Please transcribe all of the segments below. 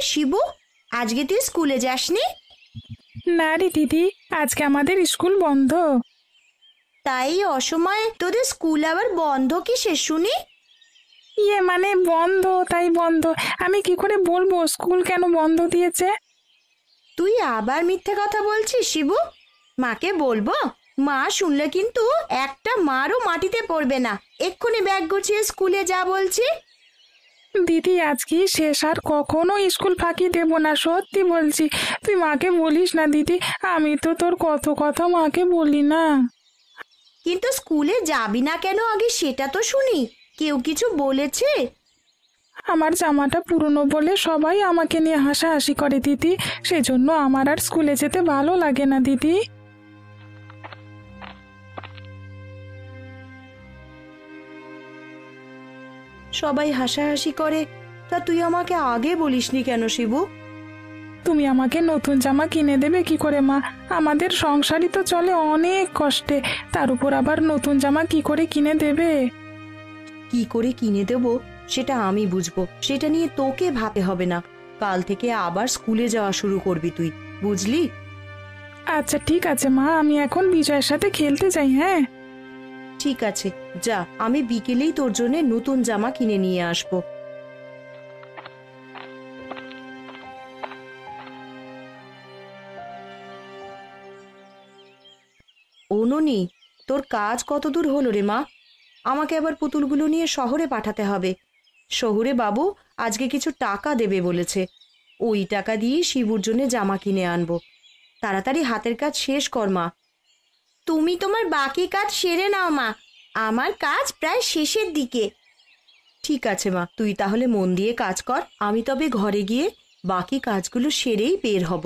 শিবু, আজকে তুই স্কুলে যাসনি? না রে দিদি, আজকে আমাদের স্কুল বন্ধ। তাই অসময়ে তোদের স্কুল আবার বন্ধ কিসের শুনি? মানে বন্ধ তাই বন্ধ। আমি কি করে বলবো স্কুল কেন বন্ধ দিয়েছে? তুই আবার মিথ্যে কথা বলছিস শিবু। মাকে বলবো? মা শুনলে কিন্তু একটা মারও মাটিতে পড়বে না। এক্ষুনি ব্যাগ গুছিয়ে স্কুলে যা বলছি। দিদি আজকে শেষ, আর কখনো স্কুল ফাঁকি দেব না, সত্যি বলছি। তুই মাকে বলিস না দিদি, আমি তো তোর কত কথা মাকে বলি না। কিন্তু স্কুলে যাবি না কেন আগে সেটা তো শুনি। কেউ কিছু বলেছে? আমার জামাটা পুরনো বলে সবাই আমাকে নিয়ে হাসাহাসি করে দিদি, সেজন্য আমার আর স্কুলে যেতে ভালো লাগে না দিদি। সবাই হাসাহাসি করে, তা তুই আমাকে আগে বলিসনি কেন শিবু? তুমি আমাকে নতুন জামা কিনে দেবে কি করে মা? আমাদের সংসারই তো চলে অনেক কষ্টে, তার উপর আবার নতুন জামা কি করে কিনে দেবে? কি করে কিনে দেব সেটা আমি বুঝবো, সেটা নিয়ে তোকে ভাবতে হবে না। কাল থেকে আবার স্কুলে যাওয়া শুরু করবি তুই, বুঝলি? আচ্ছা ঠিক আছে মা, আমি এখন বিজয়ের সাথে খেলতে যাই। হ্যাঁ ঠিক আছে, যা, আমি বিকেলেই তোর জন্য নতুন জামা কিনে নিয়ে আসবো। ও ননি, তোর কাজ কত দূর হলো রে মা? আমাকে আবার পুতুলগুলো নিয়ে শহরে পাঠাতে হবে। শহুরে বাবু আজকে কিছু টাকা দেবে বলেছে। ওই টাকা দিয়ে শিবুর জন্য জামা কিনে আনবো। তাড়াতাড়ি হাতের কাজ শেষ কর মা। তুমি তোমার বাকি কাজ সেরে নাও মা, আমার কাজ প্রায় শেষের দিকে। ঠিক আছে মা, তুই তাহলে মন দিয়ে কাজ কর। আমি তবে ঘরে গিয়ে বাকি কাজগুলো সেরেই বের হব।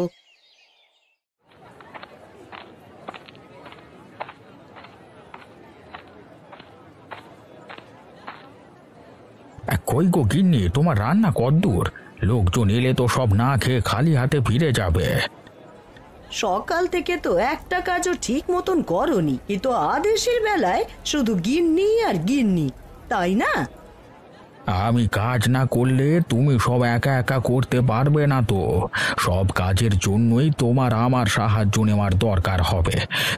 কই গো গিন্নি, তোমার রান্না কদ্দূর? লোকজন এলে তো সব না খেয়ে খালি হাতে ফিরে যাবে। সকাল থেকে তো একটা কাজও ঠিক মতন করনি, কিন্তু আদেশের বেলায় শুধু গিন্নি আর গিন্নি, তাই না? আমি কাজ না করলে তুমি সব একা একা করতে পারবে না তো। সব কাজের জন্যই তোমার আমার সাহায্য নেওয়ার দরকার হবে,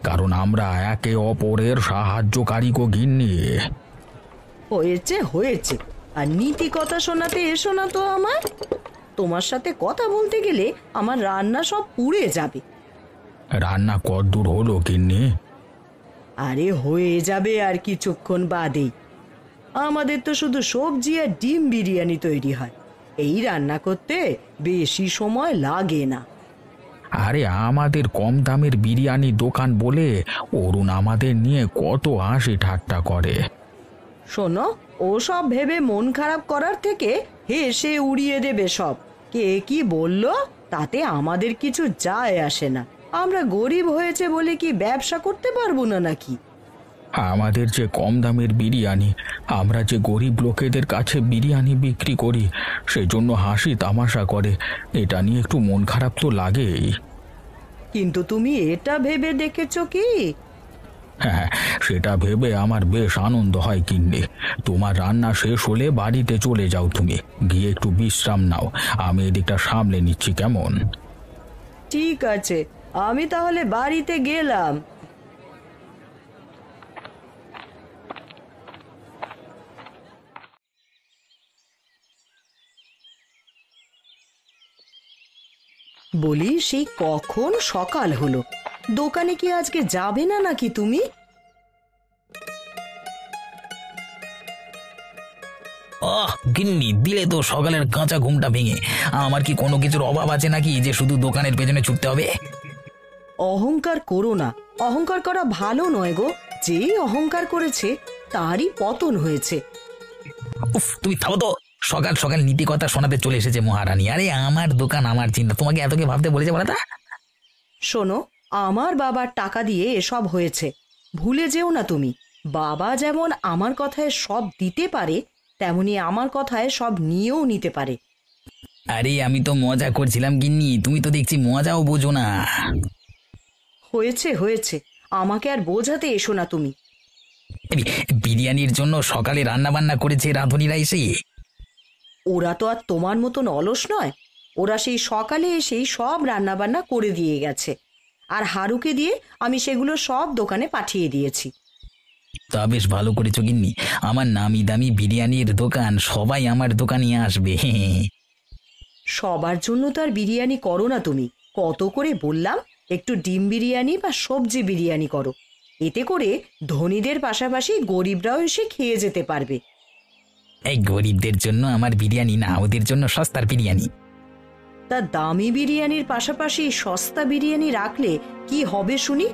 কারণ আমরা একে অপরের সাহায্যকারী গো গিন্নি। হয়েছে হয়েছে, আর নীতি কথা শোনাতে এসো না তো আমার। তোমার সাথে কথা বলতে গেলে আমার রান্না সব পুড়ে যাবে। রান্না কদ্দূর হলো গিন্নি? আরে হয়ে যাবে আর কিছুক্ষণ বাদেই। আমাদের তো শুধু সবজি আর ডিম বিরিয়ানি তৈরি হয়, এই রান্না করতে বেশি সময় লাগে না। আরে আমাদের কম দামের বিরিয়ানি দোকান বলে অরুণ আমাদের নিয়ে কত হাসি ঠাট্টা করে। শোনো, ও সব ভেবে মন খারাপ করার থেকে হেসে উড়িয়ে দেবে সব। কে কি বলল তাতে আমাদের কিছু যায় আসে না। আমরা গরিব হয়েছে বলে কি ব্যবসা করতে পারবো না নাকি? আমাদের যে কম দামের বিরিয়ানি, আমরা যে গরিব লোকেদের কাছে বিরিয়ানি বিক্রি করি, সেজন্য হাসি তামাশা করে। এটা নিয়ে একটু মন খারাপ তো লাগেই। কিন্তু তুমি এটা ভেবে দেখেছো কি? হ্যাঁ, সেটা ভেবে আমার বেশ আনন্দ হয় গিন্নি। তোমার রান্না শেষ হলে বাড়িতে চলে যাও, তুমি গিয়ে একটু বিশ্রাম নাও, আমি এদিকটা সামলে নিচ্ছি, কেমন? ঠিক আছে, আমি তাহলে বাড়িতে গেলাম। বলি, সেই কখন সকাল হলো, দোকানে কি আজকে যাবে না নাকি তুমি? গিন্নি, দিলে তো সকালের কাঁচা ঘুমটা ভেঙে। আমার কি কোনো কিছুর অভাব আছে নাকি যে শুধু দোকানের পেছনে ছুটতে হবে? অহংকার করো না, অহংকার করা ভালো নয় গো। যে অহংকার করেছে তারই পতন হয়েছে। উফ, তুমি থামো তো। সকাল সকাল নীতি কথা শোনাতে চলে এসেছে মহারানী। আরে আমার দোকান, আমার চিন্তা, তোমাকে এত কে ভাবতে বলেছে বলো তা? শোনো, আমার বাবার টাকা দিয়ে এসব হয়েছে, ভুলে যেও না তুমি। বাবা যেমন আমার কথায় সব দিতে পারে, তেমনি আমার কথায় সব নিয়েও নিতে পারে। আরে আমি তো মজা করছিলাম গিন্নি, তুমি তো দেখছি মজাও বোঝো না। হয়েছে হয়েছে, আমাকে আর বোঝাতে এসো না তুমি। বিরিয়ানির জন্য সকালে রান্না বান্না করেছে রাঁধুনিরা এসে। ওরা তো আর তোমার মতন অলস নয়। ওরা সেই সকালে এসেই সব রান্নাবান্না করে দিয়ে গেছে, আর হারুকে দিয়ে আমি সেগুলো সব দোকানে পাঠিয়ে দিয়েছি। তা বেশ ভালো করেছো গিন্নি, আমার নামি দামি বিরিয়ানির দোকান সবাই আমার দোকানে আসবে। সবার জন্য তো আর বিরিয়ানি করো না তুমি, কত করে বললাম একটু ডিম বিরিয়ানি বা সবজি বিরিয়ানি করো, এতে করে ধনীদের পাশাপাশি গরিবরাও এসে খেয়ে যেতে পারবে। এই গরিবদের জন্য আমার বিরিয়ানি না, ওদের জন্য সস্তার বিরিয়ানি। তা দামি বিরিয়ানির পাশাপাশি সস্তা বিরিয়ানি রাখলে কি হবে শুনি?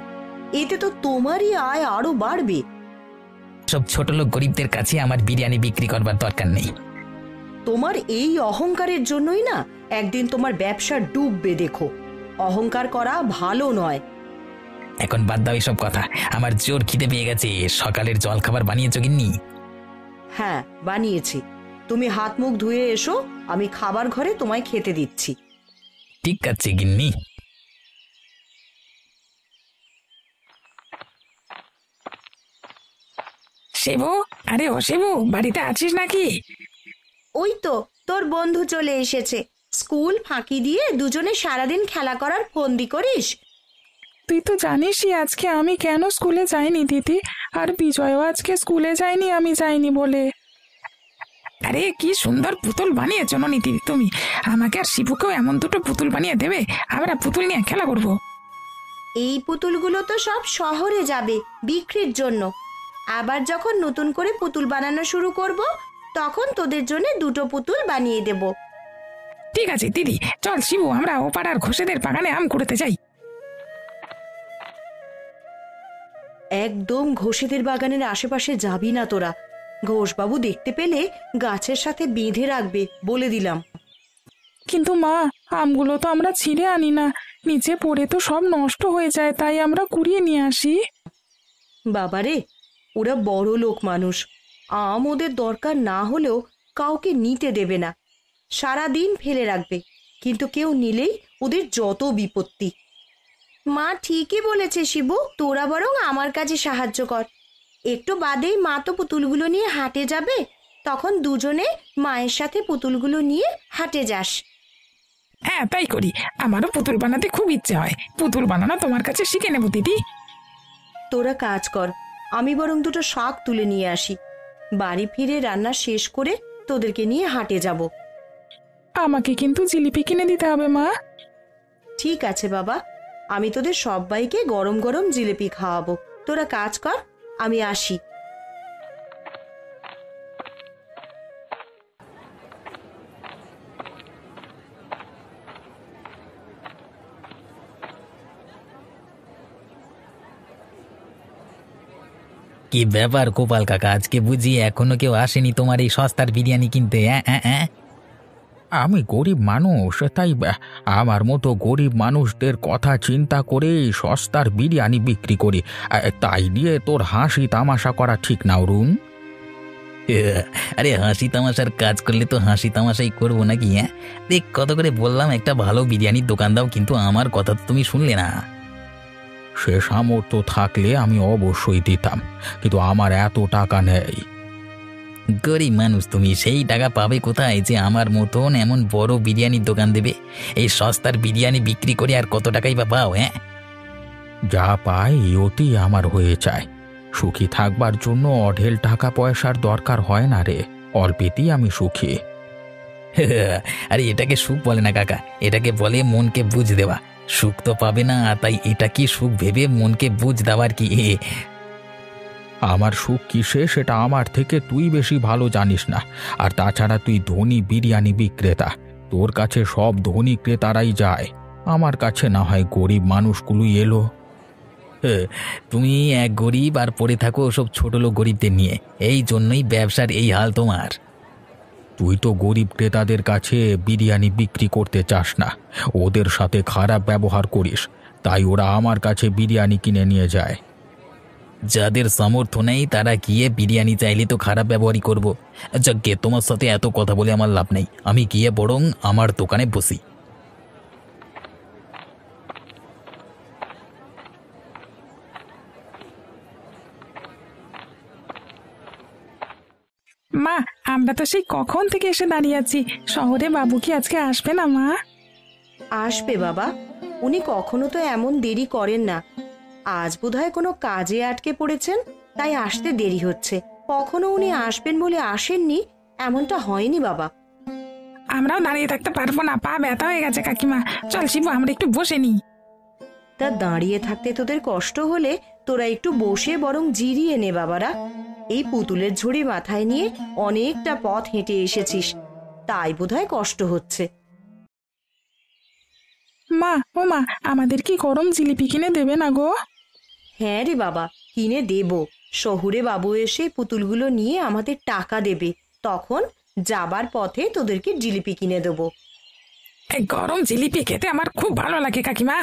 এতে তো তোমারই আয় আরো বাড়বে। সব ছোট লোক গরিবদের কাছে আমার বিরিয়ানি বিক্রি করবার দরকার নেই। তোমার এই অহংকারের জন্যই না একদিন তোমার ব্যবসা ডুববে, দেখো। অহংকার করা ভালো নয়। এখন বাদ দাও এসব কথা, আমার জোর খিদে পেয়ে গেছে। সকালের জল খাবার বানিয়েছো গিন্নি? হ্যাঁ, বানিয়েছি। তুমি হাত মুখ ধুয়ে এসো, আমি খাবার ঘরে তোমায় খেতে দিচ্ছি। ঠিক আছে গিন্নি। শিবু, আরে ও শিবু, বাড়িতে আছিস নাকি? ওই তো তোর বন্ধু চলে এসেছে। স্কুল ফাঁকি দিয়ে দুজনে সারাদিন খেলা করার ফন্দি করিস। তুই তো জানিসই আজকে আমি কেন স্কুলে যাইনি দিদি, আর বিজয়ও আজকে স্কুলে যায়নি আমি যাইনি বলে। আরে কি সুন্দর পুতুল বানিয়েছো ননীতি তুমি, আমাকে আর শিবুকেও এমন দুটো পুতুল বানিয়ে দেবে, আমরা পুতুল নিয়ে খেলা করব। এই পুতুলগুলো তো সব শহরে যাবে বিক্রির জন্য। আবার যখন নতুন করে পুতুল বানানো শুরু করব, তখন তোদের জন্য দুটো পুতুল বানিয়ে দেব। ঠিক আছে দিদি, চল শিবু, আমরা ও পাড়ার ঘোষেদের বাগানে আম কুড়াতে যাই। একদম ঘোষেদের বাগানের আশেপাশে যাবি না তোরা। ঘোষবাবু দেখতে পেলে গাছের সাথে বেঁধে রাখবে, বলে দিলাম। কিন্তু মা, আমগুলো তো আমরা ছিঁড়ে আনি না, নিচে পড়ে তো সব নষ্ট হয়ে যায়, তাই আমরা কুড়িয়ে নিয়ে আসি। বাবারে, ওরা বড় লোক মানুষ, আম ওদের দরকার না হলেও কাউকে নিতে দেবে না। সারা দিন ফেলে রাখবে, কিন্তু কেউ নিলেই ওদের যত বিপত্তি। মা ঠিকই বলেছে শিবু, তোরা বরং আমার কাজে সাহায্য কর। একটু বাদেই মা তো পুতুলগুলো নিয়ে হাটে যাবে, তখন দুজনে মায়ের সাথে পুতুলগুলো নিয়ে হাটে যাস। হ্যাঁ তাই করি, আমারও পুতুল বানাতে খুব ইচ্ছে হয়। পুতুল বানানো তোমার কাছে শিখে নেব দিদি। তোরা কাজ কর, আমি বরং দুটো শাক তুলে নিয়ে আসি। বাড়ি ফিরে রান্না শেষ করে তোদেরকে নিয়ে হাটে যাব। আমাকে কিন্তু জিলিপি কিনে দিতে হবে মা। ঠিক আছে বাবা, আমি তোদের সবাইকে গরম গরম জিলিপি খাওয়াবো। তোরা কাজ কর, আমি আসি। কি ব্যাপার গোপাল কাকা, আজকে বুঝি এখনো কেউ আসেনি তোমার এই সস্তার বিরিয়ানি কিনতে? হ্যাঁ হ্যাঁ হ্যাঁ। আমি গরিব মানুষ, তাই আমার মতো গরিব মানুষদের কথা চিন্তা করে সস্তার বিরিয়ানি বিক্রি করি। তাই নিয়ে তোর হাসি তামাশা করা ঠিক না অরুণ। আরে হাসি তামাশার কাজ করলে তো হাসি তামাশাই করবো নাকি? হ্যাঁ দেখ, কত করে বললাম একটা ভালো বিরিয়ানির দোকান দাও, কিন্তু আমার কথা তো তুমি শুনলে না। সে সামর্থ্য থাকলে আমি অবশ্যই দিতাম, কিন্তু আমার এত টাকা নেই। গরিব মানুষ তুমি, সেই টাকা পাবে কোথায় যে আমার মতন এমন বড় বিরিয়ানির দোকান দেবে? এই সস্তার বিরিয়ানি বিক্রি করে আর কত টাকাই বা পাও? হ্যাঁ, যা পাই অতি আমার হয়ে যায়। সুখী থাকবার জন্য অঢেল টাকা পয়সার দরকার হয় না রে, অল্পেতেই আমি সুখী। আরে এটাকে সুখ বলে না কাকা, এটাকে বলে মনকে বুঝ দেওয়া। সুখ তো পাবে না, তাই এটা কি সুখ ভেবে মনকে বুঝ দেওয়ার কি? আমার সুখ কিসে সেটা আমার থেকে তুই বেশি ভালো জানিস না। আর তাছাড়া তুই ধনী বিরিয়ানি বিক্রেতা, তোর কাছে সব ধনী ক্রেতারাই যায়, আমার কাছে না হয় গরিব মানুষগুলোই এলো। তুমি এক গরিব আর পড়ে থাকো ওসব ছোট লোক গরিবদের নিয়ে, এই জন্যই ব্যবসার এই হাল তোমার। তুই তো গরিব ক্রেতাদের কাছে বিরিয়ানি বিক্রি করতে চাস না, ওদের সাথে খারাপ ব্যবহার করিস, তাই ওরা আমার কাছে বিরিয়ানি কিনে নিয়ে যায়। যাদের সামর্থ্য নেই তারা গিয়ে বিরিয়ানি চাইলে তো খারাপ ব্যবহারই করবো। যাকে, তোমার সাথে এত কথা বলে আমার লাভ নেই, আমি গিয়ে বরং আমার দোকানে বসি। মা, আমরা তো সেই কখন থেকে এসে দাঁড়িয়ে আছি। শহরে বাবু কি আজকে আসবে না মা? আসবে বাবা, উনি কখনো তো এমন দেরি করেন না। আজ বোধহয় কোনো কাজে আটকে পড়েছেন, তাই আসতে দেরি হচ্ছে। কখনো উনি আসবেন বলে আসেননি এমনটা হয়নি বাবা। আমরাও দাঁড়িয়ে থাকতে পারবো না, পা ব্যথা হয়ে গেছে কাকিমা। চল শিবু, আমরা একটু বসে নি। তা দাঁড়িয়ে থাকতে তোদের কষ্ট হলে তোরা একটু বসে বরং জিরিয়ে নে বাবারা। এই পুতুলের ঝুড়ি মাথায় নিয়ে অনেকটা পথ হেঁটে এসেছিস, তাই বোধহয় কষ্ট হচ্ছে। মা, ও মা, আমাদের কি গরম জিলিপি কিনে দেবে না গো? হ্যাঁ রে বাবা, কিনে দেব। শহুরে বাবু এসে পুতুলগুলো নিয়ে আমাদের টাকা দেবে, তখন যাবার পথে তোদেরকে জিলিপি কিনে দেবো। এই গরম জিলিপি খেতে আমার খুব ভালো লাগে কাকিমা।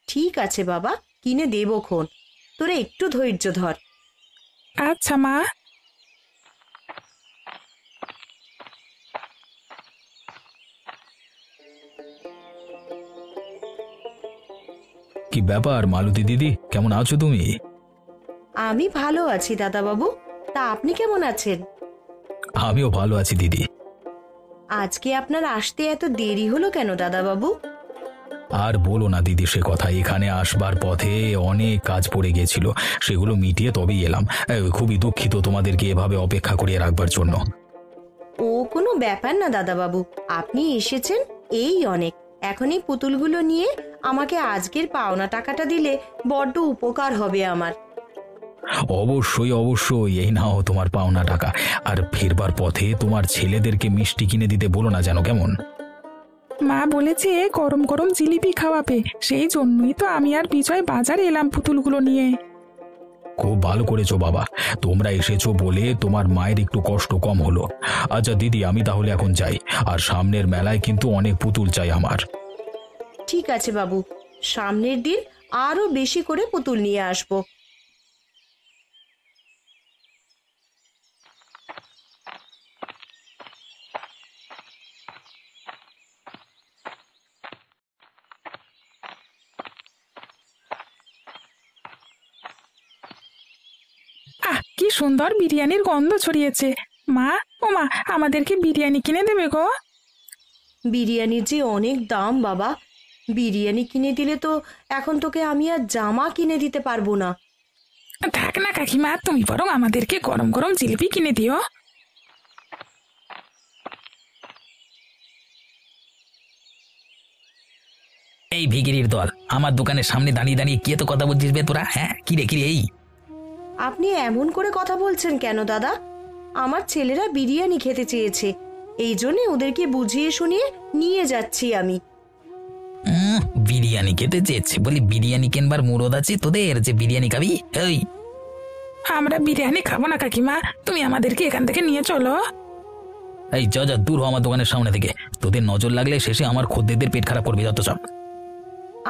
ঠিক আছে বাবা, কিনে দেবো খন, তোরা একটু ধৈর্য ধর। আচ্ছা মা। কি ব্যাপার মালতী দিদি, কেমন আছো তুমি? আমি ভালো আছি দাদাবাবু, তা আপনি কেমন আছেন? আমিও ভালো আছি দিদি। আজকে আপনার আসতে এত দেরি হলো কেন দাদাবাবু? আর বলো না দিদি সে কথা, এখানে আসবার পথে অনেক কাজ পড়ে গিয়েছিল, সেগুলো মিটিয়ে তবেই এলাম। খুবই দুঃখিত তোমাদেরকে এভাবে অপেক্ষা করিয়ে রাখবার জন্য। ও কোনো ব্যাপার না দাদাবাবু, আপনি এসেছেন এই অনেক। এখন এই পুতুলগুলো নিয়ে আমাকে আজকের পাওনা টাকাটা দিলে বড্ড উপকার হবে আমার। অবশ্যই অবশ্যই, এই নাও তোমার পাওনা টাকা। আর ফেরবার পথে তোমার ছেলেদেরকে মিষ্টি কিনে দিতে বলো না যেন, কেমন? মা বলেছে গরম গরম জিলিপি খাওয়াবে, সেই জন্যই তো আমি আর বিজয় বাজারে এলাম পুতুলগুলো নিয়ে। খুব ভালো করেছো বাবা, তোমরা এসেছো বলে তোমার মায়ের একটু কষ্ট কম হলো। আচ্ছা দিদি, আমি তাহলে এখন যাই, আর সামনের মেলায় কিন্তু অনেক পুতুল চাই আমার। ঠিক আছে বাবু, সামনের দিন আরো বেশি করে পুতুল নিয়ে আসবো। আহ, কি সুন্দর বিরিয়ানির গন্ধ ছড়িয়েছে। মা, ও মা, আমাদেরকে বিরিয়ানি কিনে দেবে গো? বিরিয়ানির যে অনেক দাম বাবা, বিরিয়ানি কিনে দিলে তো এখন তোকে আমি আর জামা কিনে দিতে পারবো না। থাক না কাকিমা, তুমি বরং আমাদেরকে গরম গরম জিলিপি কিনে দিও। এই ভিখিরির দল, আমার দোকানের সামনে দাঁড়িয়ে দাঁড়িয়ে কে তো কথা বলছিস বে তোরা? হ্যাঁ, কিরে কিরে এই আপনি এমন করে কথা বলছেন কেন দাদা? আমার ছেলেরা বিরিয়ানি খেতে চেয়েছে, এই জন্যে ওদেরকে বুঝিয়ে শুনিয়ে নিয়ে যাচ্ছি আমি। বিরিয়ানি খেতে চেয়েছে বলি, বিরিয়ানি কেনবার মুরদ আছে তোদের যে বিরিয়ানি খাবি? এই আমরা বিরিয়ানি খাবো না কাকিমা, তুমি আমাদেরকে এখান থেকে নিয়ে চলো। এই যা যা, দূর হ আমার দোকানের সামনে থেকে। তোদের নজর লাগলে শেষে আমার খদ্দেরদের পেট খারাপ করবে, যত সব।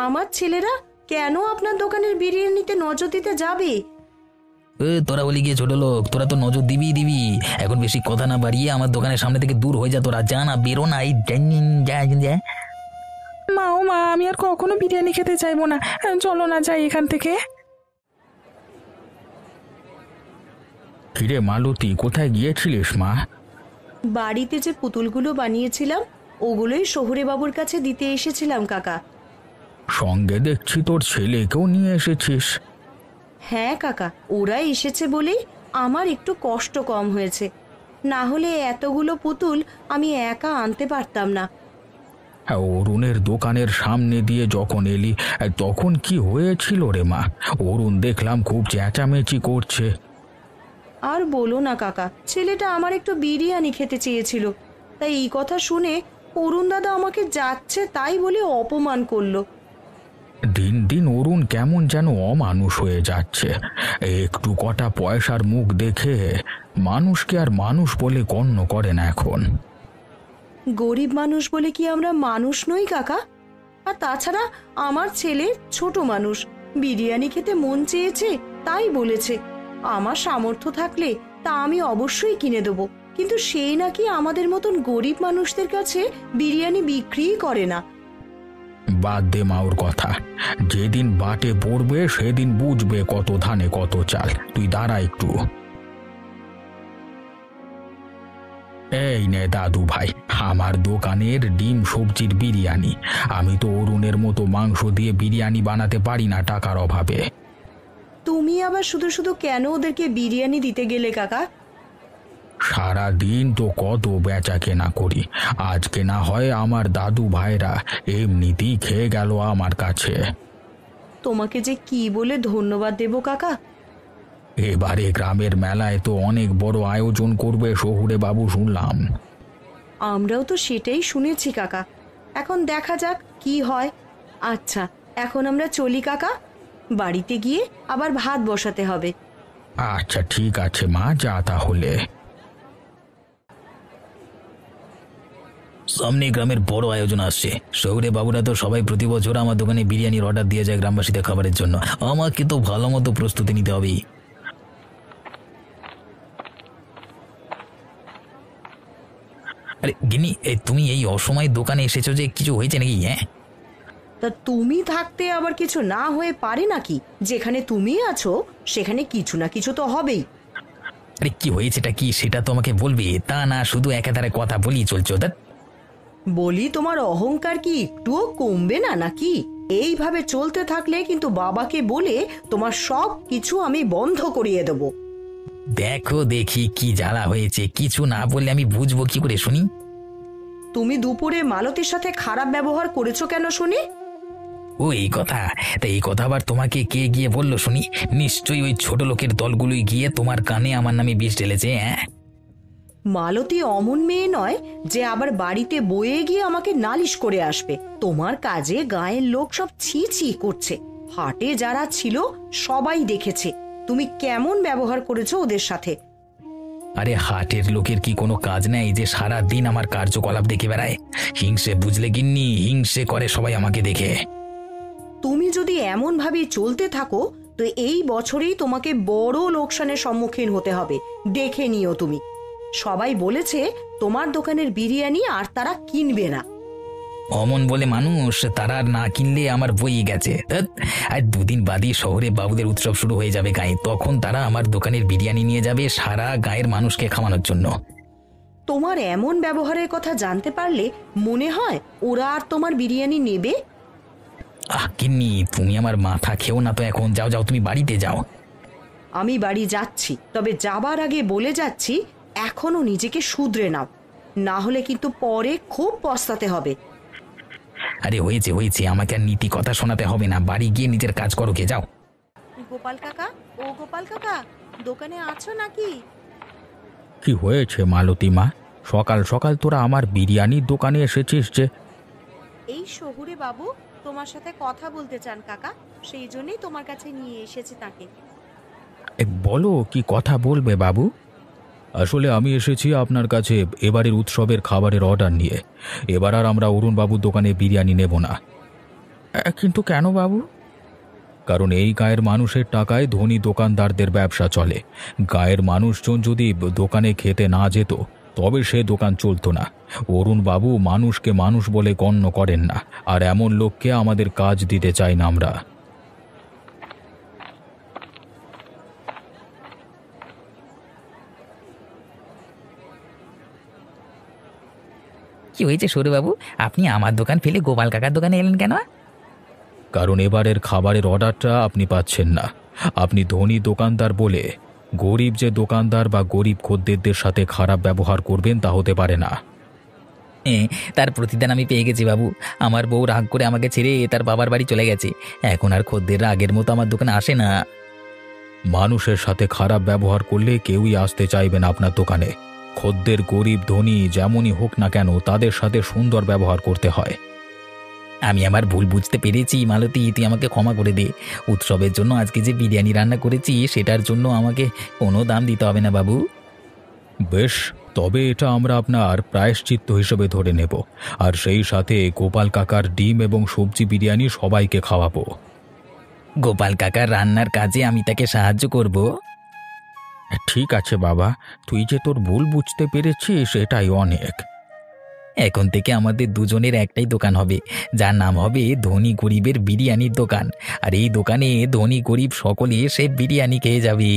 আমার ছেলেরা কেন আপনার দোকানের বিরিয়ানিতে নজর দিতে যাবে? তোরা বলি গিয়ে ছোট লোক, তোরা তো নজর দিবি দিবি। এখন বেশি কথা না বাড়িয়ে আমার দোকানের সামনে থেকে দূর হয়ে যা তোরা, যা না, বেরো না। এই যা। মা, ও মা, আমি আর কখনো বিরিয়ানি খেতে চাইবো না, চলো না যাই এখান থেকে। কিরে মালতী, কোথায় গিয়েছিলিস মা? বাড়িতে যে পুতুলগুলো বানিয়েছিলাম ওগুলোই শহুরে বাবুর কাছে দিতে এসেছিলাম কাকা। সঙ্গে দেখছি তোর ছেলেকেও নিয়ে এসেছিস। হ্যাঁ কাকা, ওরা এসেছে বলেই আমার একটু কষ্ট কম হয়েছে, না হলে এতগুলো পুতুল আমি একা আনতে পারতাম না। অরুণের দোকানের সামনে দিয়ে যখন এলি তখন কি হয়েছিল রে মা? অরুণ দেখলাম খুব চেঁচামেচি করছে। আর বলো না কাকা, ছেলেটা আমার একটু বিরিয়ানি খেতে চেয়েছিল, তাই এই কথা শুনে অরুণ দাদা আমাকে যাচ্ছে তাই বলে অপমান করলো। দিন দিন অরুণ কেমন যেন অমানুষ হয়ে যাচ্ছে। একটু কটা পয়সার মুখ দেখে মানুষকে আর মানুষ বলে গণ্য করে না এখন। গরিব মানুষ বলে কি আমরা মানুষ নই কাকা? আর তাছাড়া আমার ছেলে ছোট মানুষ, বিরিয়ানি খেতে মন চেয়েছে তাই বলেছে। আমার সামর্থ্য থাকলে তা আমি অবশ্যই কিনে দেবো, কিন্তু সেই নাকি আমাদের মতন গরিব মানুষদের কাছে বিরিয়ানি বিক্রিই করে না। বাদ দে মা ওর কথা, যেদিন বাটে পড়বে সেদিন বুঝবে কত ধানে কত চাল। তুই দাঁড়া একটু। এই নে দাদু ভাই, আমার দোকানের ডিম সবজির বিরিয়ানি। আমি তো অরুণের মতো মাংস দিয়ে বিরিয়ানি বানাতে পারি না টাকার অভাবে। তুমি আবার শুধু শুধু কেন ওদেরকে বিরিয়ানি দিতে গেলে কাকা? সারা দিন তো কত বেচা কেনা করি, আজকে না হয় আমার দাদু ভাইরা এমনিতেই খেয়ে গেল আমার কাছে। তোমাকে যে কি বলে ধন্যবাদ দেব কাকা। এবারে গ্রামের মেলায় তো অনেক বড় আয়োজন করবে শহুরে বাবু শুনলাম। আমরাও তো সেটাই শুনেছি কাকা, এখন দেখা যাক কি হয়। আচ্ছা, এখন আমরা চলি কাকা, বাড়িতে গিয়ে আবার ভাত বসাতে হবে। আচ্ছা ঠিক আছে মা, যা তাহলে। সামনে গ্রামের বড় আয়োজন আসছে। শহুরে বাবুরা তো সবাই প্রতি বছর আমার দোকানে বিরিয়ানির অর্ডার দিয়ে যায় গ্রামবাসীদের খাবারের জন্য। আমাকে তো ভালো মতো প্রস্তুতি নিতে হবে। আরে গিন্নি, তুমি এই অসময়ে দোকানে এসেছো যে, কিছু হয়েছে নাকি? হ্যাঁ, তা তুমি থাকতে আবার কিছু না হয়ে পারে নাকি? যেখানে তুমি আছো সেখানে কিছু না কিছু তো হবেই। আরে কি হয়েছেটা কি সেটা তো আমাকে বলবে, তা না শুধু একাধারে কথা বলি চলছো। বলি, তোমার অহংকার কি একটুও কমবে না নাকি? এইভাবে চলতে থাকলে কিন্তু বাবাকে বলে তোমার সব কিছু আমি বন্ধ করিয়ে দেব। দেখো দেখি কি জ্বালা হয়েছে, কিছু না বললে আমি বুঝবো কি করে শুনি? তুমি দুপুরে মালতীর সাথে খারাপ ব্যবহার করেছো কেন শুনি? ও এই কথা, তা এই কথা আবার তোমাকে কে গিয়ে বললো শুনি? নিশ্চয়ই ওই ছোট লোকের দলগুলোই গিয়ে তোমার কানে আমার নামে বিষ ঢেলেছে। হ্যাঁ, মালতী অমন মেয়ে নয় যে আবার বাড়িতে বয়ে গিয়ে আমাকে নালিশ করে আসবে। তোমার কাজে গায়ের লোক সব ছি ছি করছে। হাটে যারা ছিল সবাই দেখেছে তুমি কেমন ব্যবহার করেছো ওদের সাথে। আরে হাটের লোকের কি কোনো কাজ নেই যে সারা দিন আমার কার্যকলাপ দেখে বেড়ায়? হিংসে বুঝলে গিন্নি, হিংসে করে সবাই আমাকে দেখে। তুমি যদি এমন ভাবে চলতে থাকো তো এই বছরেই তোমাকে বড় লোকসানের সম্মুখীন হতে হবে, দেখে নিও তুমি। সবাই বলেছে তোমার দোকানের বিরিয়ানি আর তারা কিনবে না। অমন বলে মানুষ, তারা আর না কিনলে আমার বই গেছে। আর দুদিন বাদই শহরে বাবুদের উৎসব শুরু হয়ে যাবে গায়ে, তখন তারা আমার দোকানের বিরিয়ানি নিয়ে যাবে সারা গায়ের মানুষকে খাওয়ানোর জন্য। তোমার এমন ব্যবহারের কথা জানতে পারলে মনে হয় ওরা আর তোমার বিরিয়ানি নেবে? কিন্নি, তুমি আমার মাথা খেও না তো এখন। যাও যাও, তুমি বাড়িতে যাও। আমি বাড়ি যাচ্ছি, তবে যাবার আগে বলে যাচ্ছি এখনো নিজেকে শুধরে নাও, না হলে কিন্তু পরে খুব পস্তাতে হবে। আরে হয়েছে হয়েছে, আমাকে আর নীতি কথা শোনাতে হবে না। বাড়ি গিয়ে নিজের কাজ করো, কে যাও। গোপাল কাকা, ও গোপাল কাকা, দোকানে আছো নাকি? কি হয়েছে মালতী মা, সকাল সকাল তোরা আমার বিরিয়ানির দোকানে এসেছিস যে? এই শহুরে বাবু তোমার সাথে কথা বলতে চান কাকা, সেই জন্যই তোমার কাছে নিয়ে এসেছি তাকে। বলো কি কথা বলবে বাবু? আসলে আমি এসেছি আপনার কাছে এবারের উৎসবের খাবারের অর্ডার নিয়ে। এবার আর আমরা অরুণ বাবুর দোকানে বিরিয়ানি নেব না। কিন্তু কেন বাবু? কারণ এই গায়ের মানুষের টাকায় ধনী দোকানদারদের ব্যবসা চলে। গায়ের মানুষজন যদি দোকানে খেতে না যেত তবে সে দোকান চলতো না। অরুণ বাবু মানুষকে মানুষ বলে গণ্য করেন না, আর এমন লোককে আমাদের কাজ দিতে চাই না আমরা। কি হয়েছে সৌরবাবু, আপনি আমার দোকান ফেলে গোপাল কাকার দোকানে এলেন কেন? কারণ এবারের খাবারের অর্ডারটা আপনি পাচ্ছেন না। আপনি ধনী দোকানদার বলে গরিব যে দোকানদার বা গরিব খদ্দেরদের সাথে খারাপ ব্যবহার করবেন তা হতে পারে না। তার প্রতিদান আমি পেয়ে গেছি বাবু। আমার বউ রাগ করে আমাকে ছেড়ে তার বাবার বাড়ি চলে গেছে। এখন আর খদ্দেররা আগের মতো আমার দোকানে আসে না। মানুষের সাথে খারাপ ব্যবহার করলে কেউই আসতে চাইবে না আপনার দোকানে। খদ্দের গরিব ধনী যেমনই হোক না কেন তাদের সাথে সুন্দর ব্যবহার করতে হয়। আমি আমার ভুল বুঝতে পেরেছি মালতী, তুই আমাকে ক্ষমা করে দে। উৎসবের জন্য আজকে যে বিরিয়ানি রান্না করেছি সেটার জন্য আমাকে কোনো দাম দিতে হবে না বাবু। বেশ, তবে এটা আমরা আপনার প্রায়শ্চিত্ত হিসেবে ধরে নেব, আর সেই সাথে গোপাল কাকার ডিম এবং সবজি বিরিয়ানি সবাইকে খাওয়াবো। গোপাল কাকার রান্নার কাজে আমি তাকে সাহায্য করব। ঠিক আছে বাবা, তুই যে তোর ভুল বুঝতে পেরেছিস এটাই অনেক। এখন থেকে আমাদের দুজনের একটাই দোকান হবে, যার নাম হবে ধনী গরিবের বিরিয়ানির দোকান। আর এই দোকানে ধনী গরিব সকলে এসে বিরিয়ানি খেয়ে যাবে।